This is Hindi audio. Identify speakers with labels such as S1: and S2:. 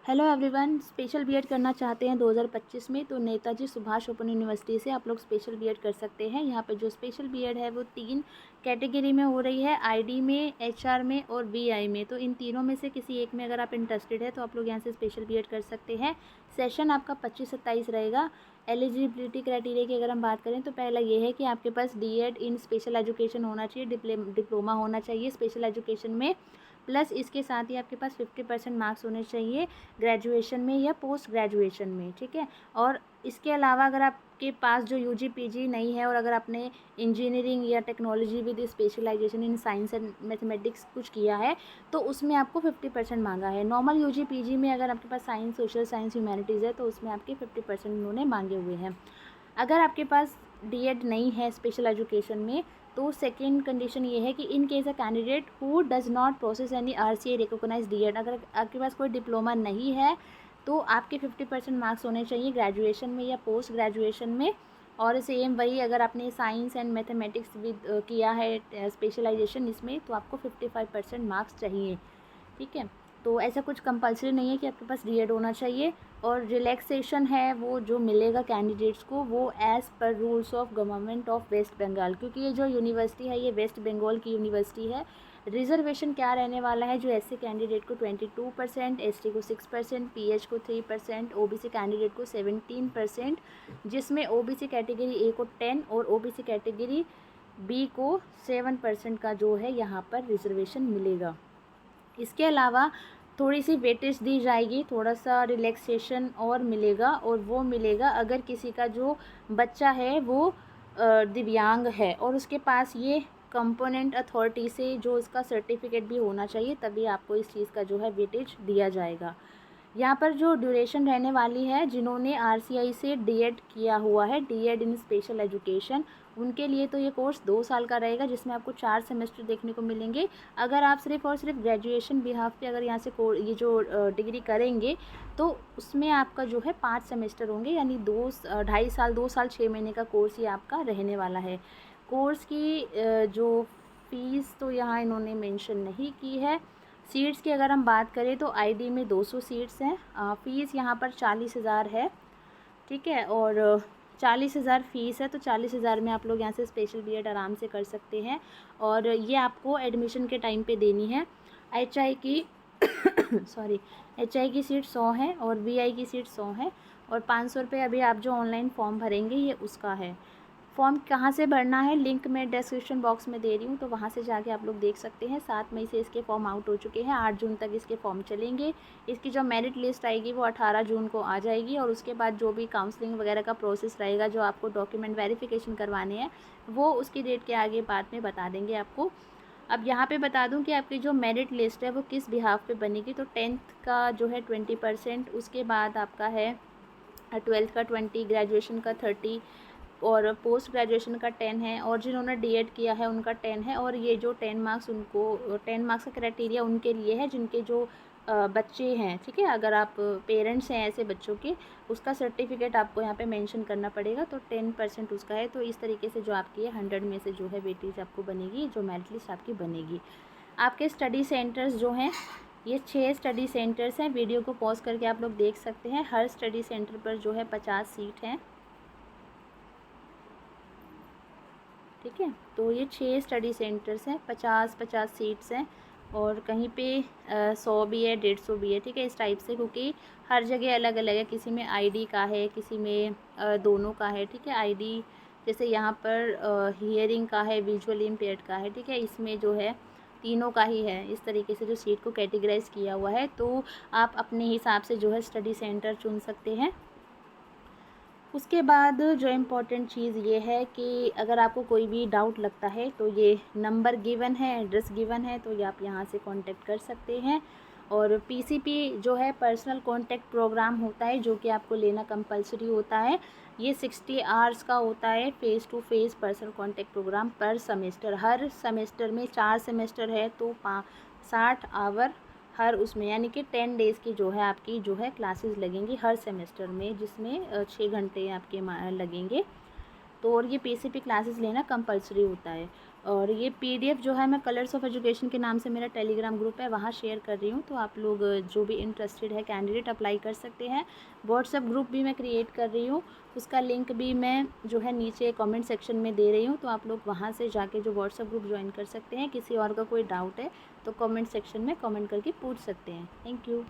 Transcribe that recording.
S1: हेलो एवरीवन, स्पेशल बीएड करना चाहते हैं 2025 में तो नेताजी सुभाष ओपन यूनिवर्सिटी से आप लोग स्पेशल बीएड कर सकते हैं। यहाँ पे जो स्पेशल बीएड है वो 3 कैटेगरी में हो रही है, आईडी में, एचआर में और बीआई में। तो इन तीनों में से किसी एक में अगर आप इंटरेस्टेड है तो आप लोग यहाँ से स्पेशल बीएड कर सकते हैं। सेशन आपका 25-27 रहेगा। एलिजिबिलिटी क्राइटेरिया की अगर हम बात करें तो पहला ये है कि आपके पास डीएड इन स्पेशल एजुकेशन होना चाहिए, डिप्लोमा होना चाहिए स्पेशल एजुकेशन में, प्लस इसके साथ ही आपके पास 50% मार्क्स होने चाहिए ग्रेजुएशन में या पोस्ट ग्रेजुएशन में, ठीक है। और इसके अलावा अगर आपके पास जो यूजी पीजी नहीं है और अगर आपने इंजीनियरिंग या technology with specialization in science and mathematics कुछ किया है तो उसमें आपको 50% मांगा है। नॉर्मल यूजी पीजी में अगर आपके पास साइंस, सोशल साइंस, ह्यूमैनिटीज़ है तो उसमें आपके 50% उन्होंने मांगे हुए हैं। अगर आपके पास डीएड नहीं है स्पेशल एजुकेशन में तो सेकेंड कंडीशन ये है कि in case a candidate who does not process any RCA recognize DEd, अगर आपके पास कोई डिप्लोमा नहीं है तो आपके 50% मार्क्स होने चाहिए ग्रेजुएशन में या पोस्ट ग्रेजुएशन में। और सेम वही अगर आपने साइंस एंड मैथमेटिक्स विद किया है स्पेशलाइजेशन इसमें तो आपको 55% मार्क्स चाहिए, ठीक है। तो ऐसा कुछ कंपलसरी नहीं है कि आपके पास डीएड होना चाहिए। और रिलैक्सेशन है वो जो मिलेगा कैंडिडेट्स को वो as per rules of government of West Bengal, क्योंकि ये जो यूनिवर्सिटी है ये वेस्ट बंगाल की यूनिवर्सिटी है। रिजर्वेशन क्या रहने वाला है, जो एससी कैंडिडेट को 22%, एसटी को 6%, पीएच को 3%, ओबीसी कैंडिडेट को 17%, जिसमें ओबीसी कैटेगरी ए को 10 और ओबीसी कैटेगरी बी को 7% का जो है यहाँ पर रिजर्वेशन मिलेगा। इसके अलावा थोड़ी सी वेटेज दी जाएगी, थोड़ा सा रिलैक्सेशन और मिलेगा, और वो मिलेगा अगर किसी का जो बच्चा है वो दिव्यांग है और उसके पास ये कंपोनेंट अथॉरिटी से जो उसका सर्टिफिकेट भी होना चाहिए, तभी आपको इस चीज़ का जो है वेटेज दिया जाएगा। यहाँ पर जो ड्यूरेशन रहने वाली है, जिन्होंने आरसीआई से डीएड किया हुआ है, डीएड इन स्पेशल एजुकेशन, उनके लिए तो ये कोर्स 2 साल का रहेगा जिसमें आपको 4 सेमेस्टर देखने को मिलेंगे। अगर आप सिर्फ और सिर्फ ग्रेजुएशन बिहाफ पे अगर यहाँ से ये जो डिग्री करेंगे तो उसमें आपका जो है 5 सेमेस्टर होंगे, यानी 2.5 साल, 2 साल 6 महीने का कोर्स ये आपका रहने वाला है। कोर्स की जो फ़ीस तो यहाँ इन्होंने मेंशन नहीं की है। सीट्स की अगर हम बात करें तो आईडी में 200 सीट्स हैं। फ़ीस यहाँ पर 40,000 है, ठीक है। और 40,000 फ़ीस है तो 40,000 में आप लोग यहाँ से स्पेशल बीएड आराम से कर सकते हैं। और ये आपको एडमिशन के टाइम पे देनी है। एचआई की सॉरी, एचआई की सीट 100 है और वीआई की सीट 100 है। और 500 रुपये अभी आप जो ऑनलाइन फॉर्म भरेंगे ये उसका है। फॉर्म कहाँ से भरना है, लिंक मैं डिस्क्रिप्शन बॉक्स में दे रही हूँ, तो वहाँ से जाके आप लोग देख सकते हैं। 7 मई से इसके फॉर्म आउट हो चुके हैं, 8 जून तक इसके फॉर्म चलेंगे। इसकी जो मेरिट लिस्ट आएगी वो 18 जून को आ जाएगी और उसके बाद जो भी काउंसलिंग वगैरह का प्रोसेस रहेगा, जो आपको डॉक्यूमेंट वेरिफिकेशन करवाने हैं, वो उसकी डेट के आगे बाद में बता देंगे आपको। अब यहाँ पे बता दूँ कि आपकी जो मेरिट लिस्ट है वो किस बिहाफ पे बनेगी। तो 10th का जो है 20%, उसके बाद आपका है 12th का 20, ग्रेजुएशन का 30 और पोस्ट ग्रेजुएशन का 10 है, और जिन्होंने डीएड किया है उनका 10 है। और ये जो 10 मार्क्स, उनको 10 मार्क्स का क्राइटेरिया उनके लिए है जिनके जो बच्चे हैं, ठीक है। अगर आप पेरेंट्स हैं ऐसे बच्चों के, उसका सर्टिफिकेट आपको यहाँ पे मेंशन करना पड़ेगा, तो 10% उसका है। तो इस तरीके से जो आपकी 100 में से जो है वेटेज आपको बनेगी, जो मेरिट लिस्ट आपकी बनेगी। आपके स्टडी सेंटर्स जो हैं, ये 6 स्टडी सेंटर्स हैं। वीडियो को पॉज करके आप लोग देख सकते हैं। हर स्टडी सेंटर पर जो है 50 सीट हैं, ठीक है। तो ये 6 स्टडी सेंटर्स हैं, 50-50 सीट्स हैं, और कहीं पे 100 भी है, 150 भी है, ठीक है। इस टाइप से, क्योंकि हर जगह अलग अलग है, किसी में आईडी का है, किसी में दोनों का है, ठीक है। आईडी जैसे यहाँ पर हियरिंग का है, विजुअली इम्पेयर्ड का है, ठीक है। इसमें जो है तीनों का ही है। इस तरीके से जो सीट को कैटेगराइज किया हुआ है, तो आप अपने हिसाब से जो है स्टडी सेंटर चुन सकते हैं। उसके बाद जो इम्पोर्टेंट चीज़ ये है कि अगर आपको कोई भी डाउट लगता है तो ये नंबर गिवन है, एड्रेस गिवन है, तो ये आप यहाँ से कांटेक्ट कर सकते हैं। और पीसीपी जो है पर्सनल कांटेक्ट प्रोग्राम होता है, जो कि आपको लेना कंपलसरी होता है। ये 60 आवर्स का होता है, face to face personal contact program per semester. हर सेमेस्टर में 4 सेमेस्टर है तो 60 आवर हर उसमें, यानी कि 10 डेज़ की जो है आपकी जो है क्लासेस लगेंगी हर सेमेस्टर में, जिसमें 6 घंटे आपके लगेंगे। तो और ये पीसीपी क्लासेस लेना कंपलसरी होता है। और ये PDF जो है मैं कलर्स ऑफ एजुकेशन के नाम से मेरा टेलीग्राम ग्रुप है, वहाँ शेयर कर रही हूँ। तो आप लोग जो भी इंटरेस्टेड है कैंडिडेट अप्लाई कर सकते हैं। व्हाट्सएप ग्रुप भी मैं क्रिएट कर रही हूँ, उसका लिंक भी मैं जो है नीचे कमेंट सेक्शन में दे रही हूँ। तो आप लोग वहाँ से जाके जो व्हाट्सएप ग्रुप ज्वाइन कर सकते हैं। किसी और का कोई डाउट है तो कमेंट सेक्शन में कमेंट करके पूछ सकते हैं। Thank you.